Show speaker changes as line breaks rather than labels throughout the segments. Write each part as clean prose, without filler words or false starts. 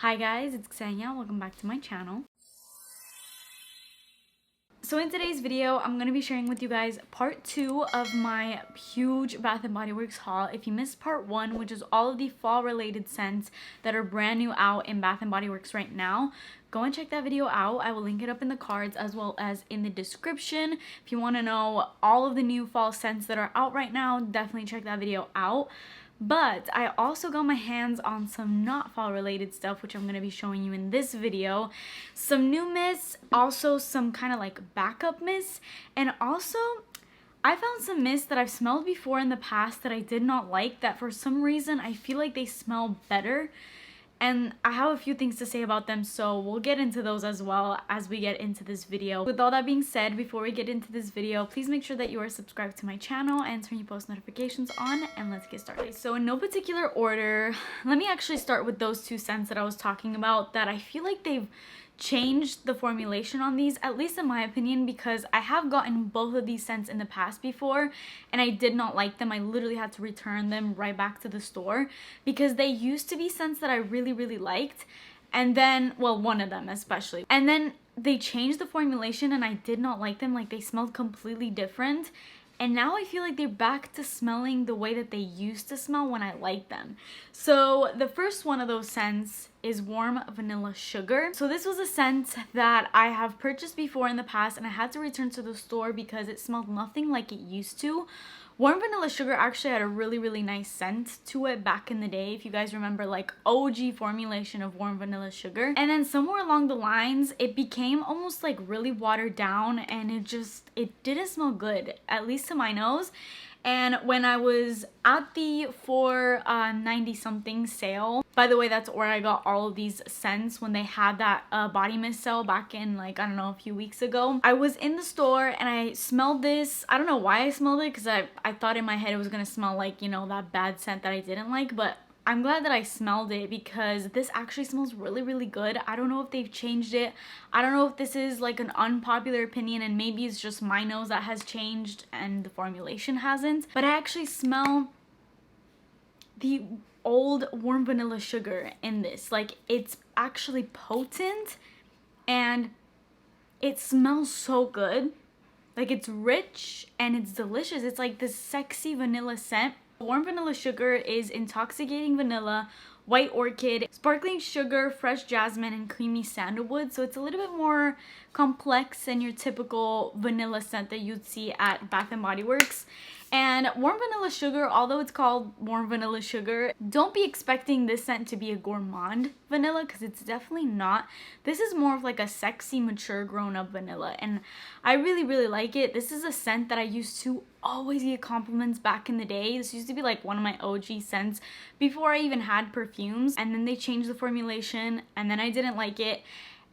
Hi guys, it's Ksenia. Welcome back to my channel. So in today's video, I'm going to be sharing with you guys part 2 of my huge Bath & Body Works haul. If you missed part 1, which is all of the fall related scents that are brand new out in Bath & Body Works right now, go and check that video out. I will link it up in the cards as well as in the description. If you want to know all of the new fall scents that are out right now, definitely check that video out. But I also got my hands on some not fall related stuff, which I'm going to be showing you in this video. Some new mists, also some kind of like backup mists, and also I found some mists that I've smelled before in the past that I did not like, that for some reason I feel like they smell better. And I have a few things to say about them, so we'll get into those as well as we get into this video. With all that being said, before we get into this video, please make sure that you are subscribed to my channel and turn your post notifications on, and let's get started. So in no particular order, let me actually start with those two scents that I was talking about that I feel like they've changed the formulation on these, at least in my opinion, because I have gotten both of these scents in the past before and I did not like them. I literally had to return them right back to the store because they used to be scents that I really liked, and then, well, one of them especially, and then they changed the formulation and I did not like them. Like, they smelled completely different. And now I feel like they're back to smelling the way that they used to smell when I liked them. So the first one of those scents is Warm Vanilla Sugar. So this was a scent that I have purchased before in the past and I had to return to the store because it smelled nothing like it used to. Warm Vanilla Sugar actually had a really nice scent to it back in the day, if you guys remember, like OG formulation of Warm Vanilla Sugar. And then somewhere along the lines, it became almost like really watered down and it didn't smell good, at least to my nose. And when I was at the 490 something sale, by the way, that's where I got all of these scents when they had that body mist sale back in, like, I don't know, a few weeks ago. I was in the store and I smelled this. I don't know why I smelled it, because I thought in my head it was gonna smell like, you know, that bad scent that I didn't like, but I'm glad that I smelled it because this actually smells really good. I don't know if they've changed it. I don't know if this is like an unpopular opinion and maybe it's just my nose that has changed and the formulation hasn't. But I actually smell the old Warm Vanilla Sugar in this. Like, it's actually potent and it smells so good. Like, it's rich and it's delicious. It's like this sexy vanilla scent. Warm Vanilla Sugar is intoxicating vanilla, white orchid, sparkling sugar, fresh jasmine, and creamy sandalwood. So it's a little bit more complex than your typical vanilla scent that you'd see at Bath & Body Works. And Warm Vanilla Sugar, although it's called Warm Vanilla Sugar, don't be expecting this scent to be a gourmand vanilla, because it's definitely not. This is more of like a sexy, mature, grown-up vanilla, and I really like it. This is a scent that I used to always get compliments back in the day. This used to be like one of my OG scents before I even had perfumes, and then they changed the formulation and then I didn't like it,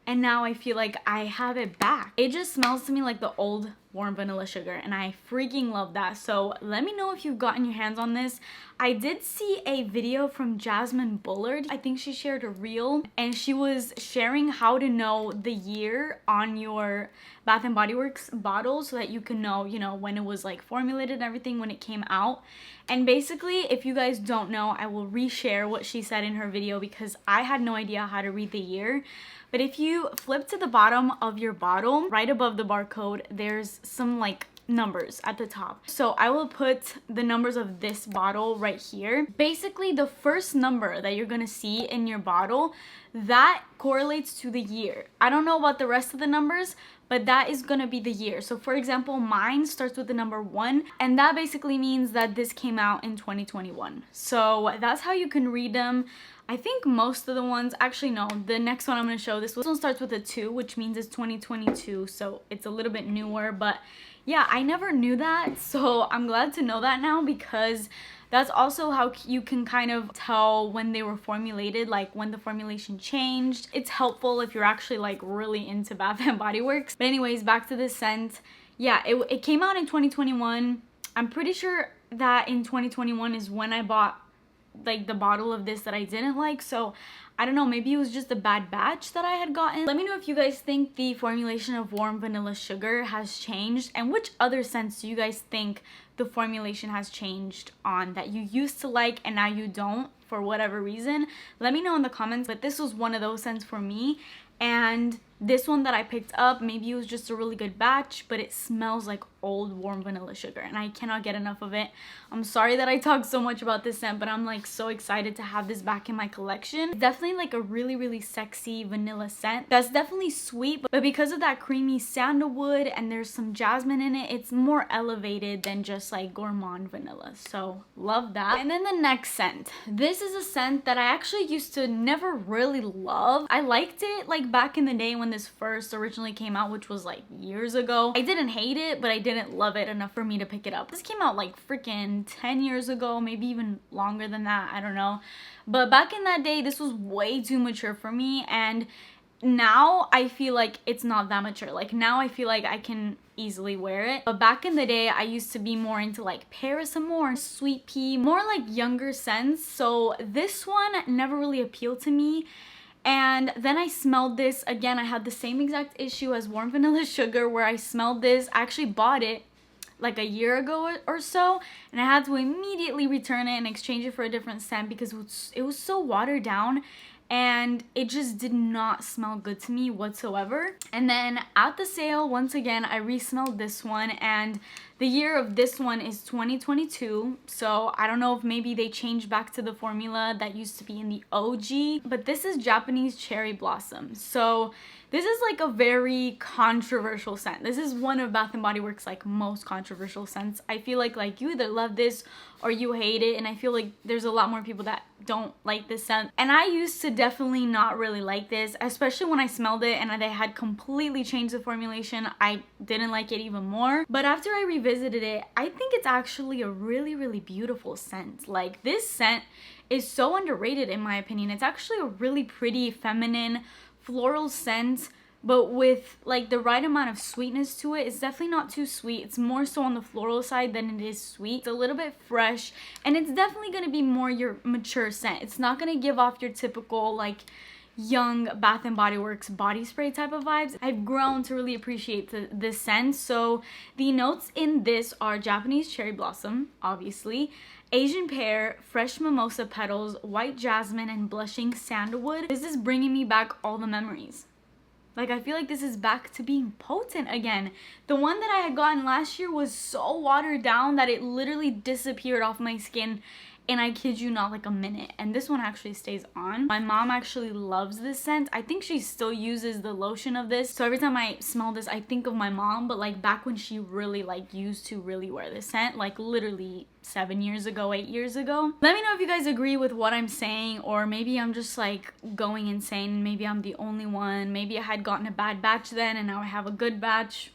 and now I feel like I have it back. It just smells to me like the old Warm Vanilla Sugar and I freaking love that. So let me know if you've gotten your hands on this. I did see a video from Jasmine Bullard. I think she shared a reel and she was sharing how to know the year on your Bath & Body Works bottle so that you can know, you know, when it was like formulated and everything, when it came out. And basically, if you guys don't know, I will reshare what she said in her video because I had no idea how to read the year. But if you flip to the bottom of your bottle, right above the barcode, there's some like numbers at the top. So I will put the numbers of this bottle right here. Basically, the first number that you're gonna see in your bottle, that correlates to the year. I don't know about the rest of the numbers, but that is gonna be the year. So for example, mine starts with the number 1, and that basically means that this came out in 2021. So that's how you can read them. I think most of the ones, actually no, the next one I'm going to show, this one starts with a 2, which means it's 2022, so it's a little bit newer. But yeah, I never knew that, so I'm glad to know that now, because that's also how you can kind of tell when they were formulated, like when the formulation changed. It's helpful if you're actually like really into Bath & Body Works. But anyways, back to this scent. Yeah, it came out in 2021. I'm pretty sure that in 2021 is when I bought like the bottle of this that I didn't like. So I don't know, maybe it was just a bad batch that I had gotten. Let me know if you guys think the formulation of Warm Vanilla Sugar has changed and which other scents do you guys think the formulation has changed on that you used to like and now you don't for whatever reason. Let me know in the comments, but this was one of those scents for me. And this one that I picked up, maybe it was just a really good batch, but it smells like old warm vanilla sugar and I cannot get enough of it. I'm sorry that I talk so much about this scent, but I'm like so excited to have this back in my collection. It's definitely like a really sexy vanilla scent that's definitely sweet, but because of that creamy sandalwood and there's some jasmine in it, it's more elevated than just like gourmand vanilla. So love that. And then the next scent, this is a scent that I actually used to never really love. I liked it like back in the day when this first originally came out, which was like years ago. I didn't hate it, but I didn't love it enough for me to pick it up. This came out like freaking 10 years ago, maybe even longer than that, I don't know. But back in that day, this was way too mature for me, and now I feel like it's not that mature. Like now I feel like I can easily wear it, but back in the day I used to be more into like Paris Amour, Sweet Pea, more like younger scents. So this one never really appealed to me. And then I smelled this again. I had the same exact issue as warm vanilla sugar where I smelled this. I actually bought it like a year ago or so, and I had to immediately return it and exchange it for a different scent because it was so watered down and it just did not smell good to me whatsoever. And then at the sale, once again, I re-smelled this one, and the year of this one is 2022, so I don't know if maybe they changed back to the formula that used to be in the OG, but this is Japanese Cherry Blossom. So this is like a very controversial scent. This is one of Bath & Body Works like most controversial scents. I feel like you either love this or you hate it, and I feel like there's a lot more people that don't like this scent. And I used to definitely not really like this, especially when I smelled it and they had completely changed the formulation. I didn't like it even more. But after I revisited it, I think it's actually a really beautiful scent. Like this scent is so underrated in my opinion. It's actually a really pretty feminine floral scent, but with like the right amount of sweetness to it. It's definitely not too sweet. It's more so on the floral side than it is sweet. It's a little bit fresh, and it's definitely going to be more your mature scent. It's not going to give off your typical like young Bath & Body Works body spray type of vibes. I've grown to really appreciate this scent. So the notes in this are Japanese Cherry Blossom, obviously, Asian Pear, fresh mimosa petals, white jasmine, and blushing sandalwood. This is bringing me back all the memories. Like I feel like this is back to being potent again. The one that I had gotten last year was so watered down that it literally disappeared off my skin, and I kid you not, like a minute. And this one actually stays on. My mom actually loves this scent. I think she still uses the lotion of this. So every time I smell this, I think of my mom, but like back when she really like used to really wear this scent, like literally 7 years ago, 8 years ago. Let me know if you guys agree with what I'm saying, or maybe I'm just like going insane. Maybe I'm the only one. Maybe I had gotten a bad batch then and now I have a good batch.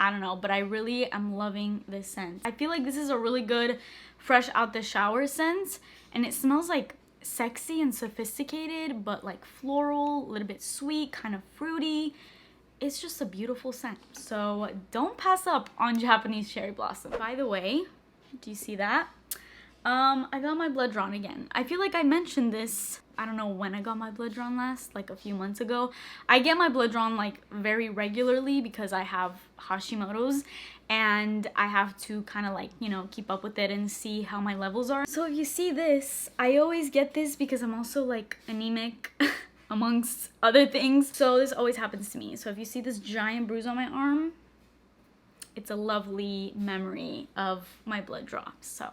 I don't know, but I really am loving this scent. I feel like this is a really good fresh out the shower scent, and it smells like sexy and sophisticated, but like floral, a little bit sweet, kind of fruity. It's just a beautiful scent. So don't pass up on Japanese Cherry Blossom. By the way, do you see that? I got my blood drawn again. I feel like I mentioned this, I don't know when I got my blood drawn last, like a few months ago. I get my blood drawn like very regularly because I have Hashimoto's, and I have to kind of like, you know, keep up with it and see how my levels are. So if you see this, I always get this because I'm also like anemic amongst other things. So this always happens to me. So if you see this giant bruise on my arm, it's a lovely memory of my blood draw. So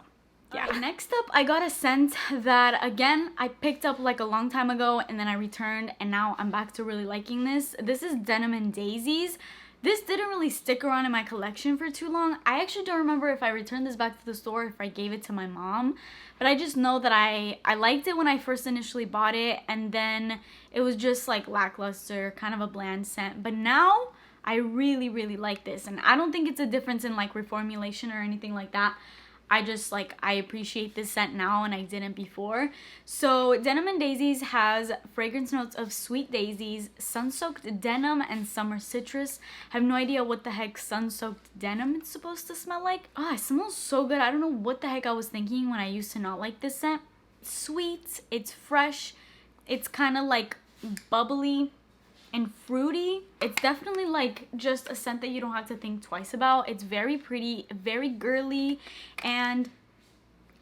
yeah. Next up, I got a scent that again I picked up like a long time ago, and then I returned, and now I'm back to really liking this. This is Denim and Daisy's. This didn't really stick around in my collection for too long. I actually don't remember if I returned this back to the store or if I gave it to my mom, but I just know that I liked it when I first initially bought it, and then it was just like lackluster, kind of a bland scent. But now I really like this, and I don't think it's a difference in like reformulation or anything like that. I just like, I appreciate this scent now and I didn't before. So Denim and Daisy's has fragrance notes of sweet daisies, sun-soaked denim, and summer citrus. I have no idea what the heck sun-soaked denim is supposed to smell like. Oh, it smells so good. I don't know what the heck I was thinking when I used to not like this scent. It's sweet, it's fresh, it's kind of like bubbly. and fruity. It's definitely like just a scent that you don't have to think twice about. It's very pretty, very girly, and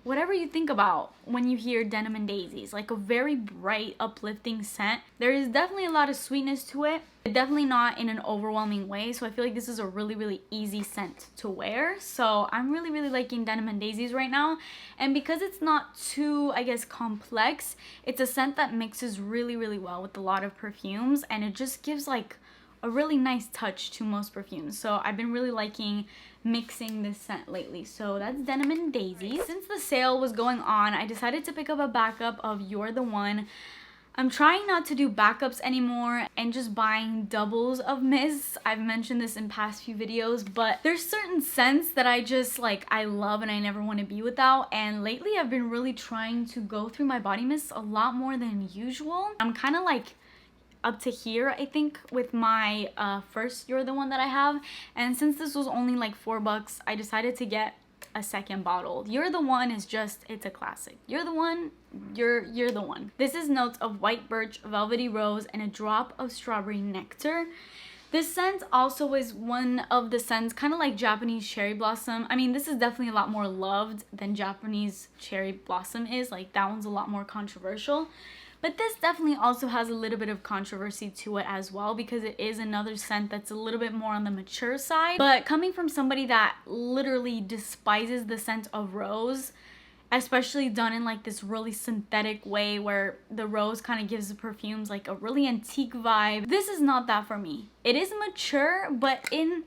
whatever you think about when you hear Denim and Daisy, it's like a very bright, uplifting scent. There is definitely a lot of sweetness to it, but definitely not in an overwhelming way. So I feel like this is a really, really easy scent to wear. So I'm really, really liking Denim and Daisies right now. And because it's not too, I guess, complex, it's a scent that mixes really, really well with a lot of perfumes, and it just gives like a really nice touch to most perfumes. So I've been really liking mixing this scent lately. So that's Denim and Daisy. Since the sale was going on, I decided to pick up a backup of Youre the One. I'm trying not to do backups anymore and just buying doubles of mists. I've mentioned this in past few videos, but there's certain scents that I just like, I love and I never want to be without. And lately I've been really trying to go through my body mists a lot more than usual. I'm kind of like up to here, I think, with my first Youre the One that I have, and since this was only like $4, I decided to get a second bottle. Youre the One is just, it's a classic. Youre the One, you're the one. This is notes of white birch, velvety rose, and a drop of strawberry nectar. This scent also is one of the scents, kind of like Japanese cherry blossom. I mean, this is definitely a lot more loved than Japanese cherry blossom is. Like, that one's a lot more controversial. But this definitely also has a little bit of controversy to it as well, because it is another scent that's a little bit more on the mature side. But coming from somebody that literally despises the scent of rose, especially done in like this really synthetic way where the rose kind of gives the perfumes like a really antique vibe, this is not that for me. It is mature, but in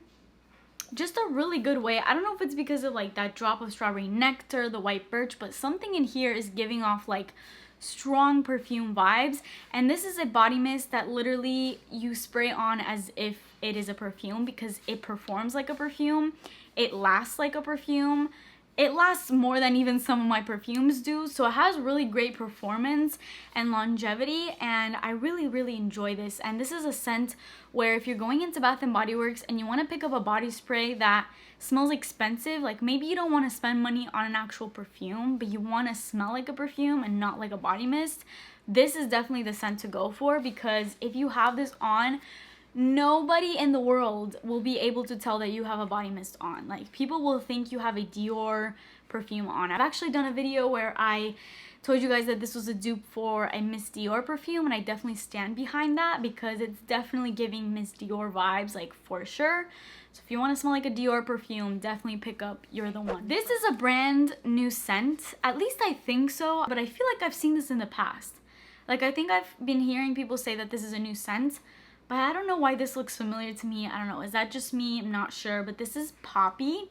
just a really good way. I don't know if it's because of like that drop of strawberry nectar, the white birch, but something in here is giving off like strong perfume vibes. And this is a body mist that literally you spray on as if it is a perfume, because it performs like a perfume, it lasts like a perfume, it lasts more than even some of my perfumes do. So it has really great performance and longevity, and I really, really enjoy this. And this is a scent where if you're going into Bath & Body Works and you want to pick up a body spray that smells expensive, like maybe you don't want to spend money on an actual perfume, but you want to smell like a perfume and not like a body mist, this is definitely the scent to go for, because if you have this on, nobody in the world will be able to tell that you have a body mist on. Like, people will think you have a Dior perfume on. I've actually done a video where I told you guys that this was a dupe for a Miss Dior perfume, and I definitely stand behind that because it's definitely giving Miss Dior vibes, like, for sure. So if you want to smell like a Dior perfume, definitely pick up Youre the One. This is a brand new scent, at least I think so, but I feel like I've seen this in the past. Like, I think I've been hearing people say that this is a new scent, but I don't know why this looks familiar to me. I don't know, is that just me? I'm not sure, but this is Poppy.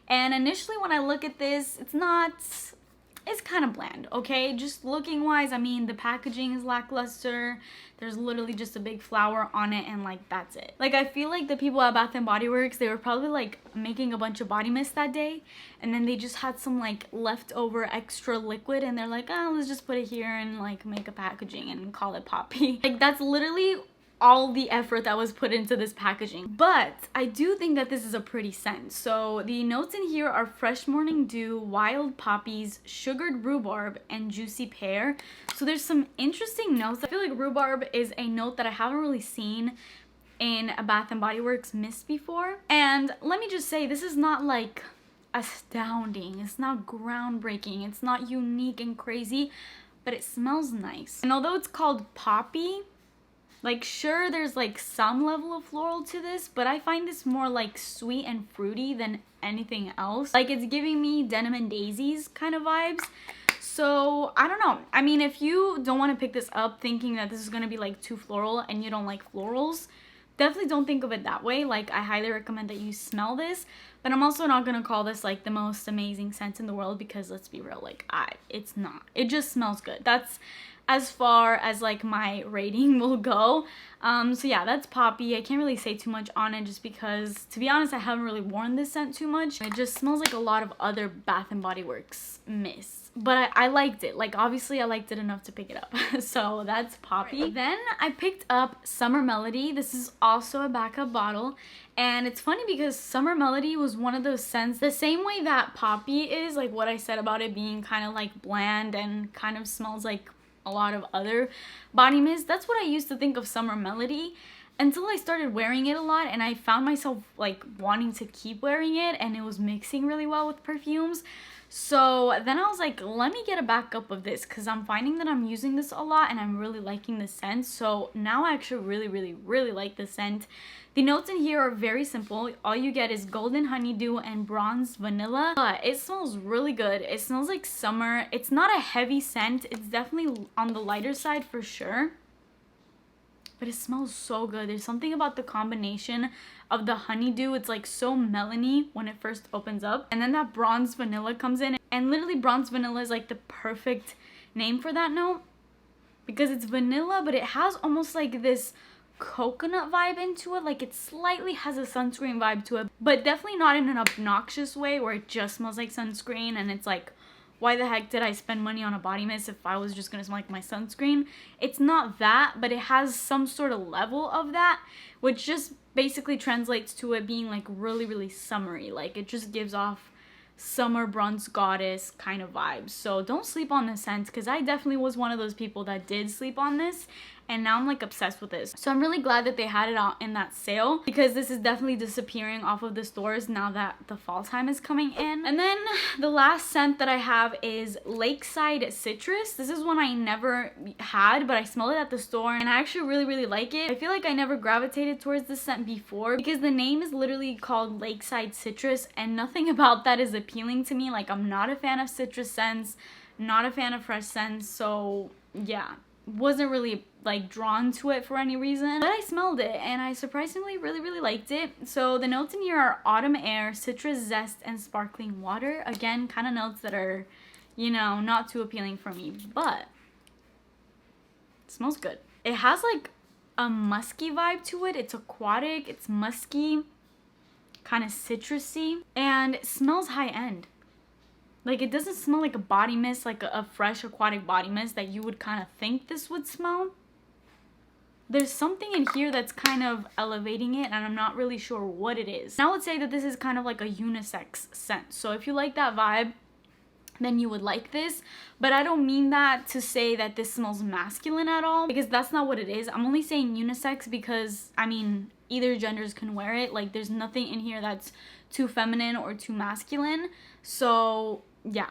And initially when I look at this, it's kind of bland, okay? Just looking wise, I mean, the packaging is lackluster. There's literally just a big flower on it, and like, that's it. Like, I feel like the people at Bath & Body Works, they were probably like making a bunch of body mist that day, and then they just had some like leftover extra liquid, and they're like, oh, let's just put it here and like make a packaging and call it Poppy. Like, that's literally all the effort that was put into this packaging. But I do think that this is a pretty scent. So the notes in here are fresh morning dew, wild poppies, sugared rhubarb, and juicy pear. So there's some interesting notes. I feel like rhubarb is a note that I haven't really seen in a Bath & Body Works mist before. And let me just say, this is not like astounding, it's not groundbreaking, it's not unique and crazy, but it smells nice. And although it's called Poppy, like, sure, there's like some level of floral to this, but I find this more like sweet and fruity than anything else. Like, it's giving me Denim and Daisy's kind of vibes. So I don't know. I mean, if you don't want to pick this up thinking that this is going to be like too floral and you don't like florals, definitely don't think of it that way. Like, I highly recommend that you smell this, but I'm also not going to call this like the most amazing scent in the world, because let's be real, like, it's not. It just smells good. That's as far as like my rating will go. So yeah, that's Poppy. I can't really say too much on it just because, to be honest, I haven't really worn this scent too much. It just smells like a lot of other Bath & Body Works mists. But I liked it. Like, obviously I liked it enough to pick it up. So that's Poppy. Right. Then I picked up Summer Melody. This is also a backup bottle. And it's funny because Summer Melody was one of those scents, the same way that Poppy is, like what I said about it being kind of like bland and kind of smells like a lot of other body mist. That's what I used to think of Summer Melody until I started wearing it a lot, and I found myself like wanting to keep wearing it, and it was mixing really well with perfumes. So then I was like, let me get a backup of this, because I'm finding that I'm using this a lot and I'm really liking the scent. So now I actually really like the scent. The notes in here are very simple. All you get is golden honeydew and bronze vanilla, but it smells really good. It smells like summer. It's not a heavy scent. It's definitely on the lighter side for sure, but it smells so good. There's something about the combination of the honeydew. It's like so melony when it first opens up, and then that bronze vanilla comes in, and literally bronze vanilla is like the perfect name for that note, because it's vanilla but it has almost like this coconut vibe into it. Like it slightly has a sunscreen vibe to it, but definitely not in an obnoxious way where it just smells like sunscreen and it's like, why the heck did I spend money on a body mist if I was just gonna smell like my sunscreen? It's not that, but it has some sort of level of that, which just basically translates to it being like really summery. Like it just gives off summer bronze goddess kind of vibes. So don't sleep on this scent, because I definitely was one of those people that did sleep on this, and now I'm like obsessed with this. So I'm really glad that they had it out in that sale, because this is definitely disappearing off of the stores now that the fall time is coming in. And then the last scent that I have is Lakeside Citrus. This is one I never had, but I smelled it at the store and I actually really like it. I feel like I never gravitated towards this scent before, because the name is literally called Lakeside Citrus and nothing about that is appealing to me. Like I'm not a fan of citrus scents, not a fan of fresh scents, so yeah, wasn't really like drawn to it for any reason, but I smelled it and I surprisingly really liked it. So the notes in here are autumn air, citrus zest, and sparkling water. Again, kind of notes that are, you know, not too appealing for me, but it smells good. It has like a musky vibe to it. It's aquatic, it's musky, kind of citrusy, and it smells high-end. Like it doesn't smell like a body mist, like a fresh aquatic body mist that you would kind of think this would smell. There's something in here that's kind of elevating it, and I'm not really sure what it is. And I would say that this is kind of like a unisex scent. So if you like that vibe, then you would like this. But I don't mean that to say that this smells masculine at all, because that's not what it is. I'm only saying unisex because, I mean, either genders can wear it. Like there's nothing in here that's too feminine or too masculine. So yeah,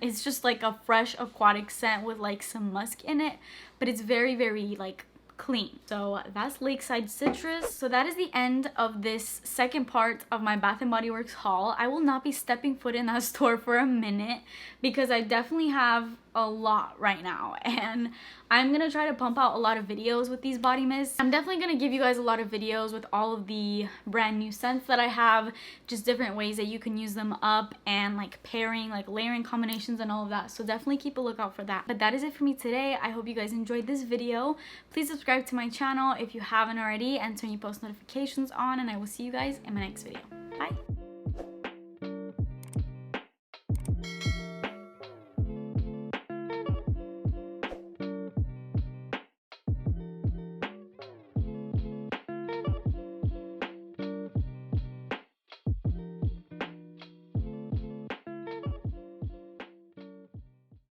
it's just like a fresh aquatic scent with like some musk in it, but it's very like clean. So that's Lakeside Citrus. So that is the end of this second part of my Bath & Body Works haul. I will not be stepping foot in that store for a minute, because I definitely have a lot right now, and I'm gonna try to pump out a lot of videos with these body mists. I'm definitely gonna give you guys a lot of videos with all of the brand new scents that I have, just different ways that you can use them up, and like pairing, like layering combinations and all of that. So definitely keep a lookout for that. But that is it for me today. I hope you guys enjoyed this video. Please subscribe to my channel if you haven't already, and turn your post notifications on, and I will see you guys in my next video.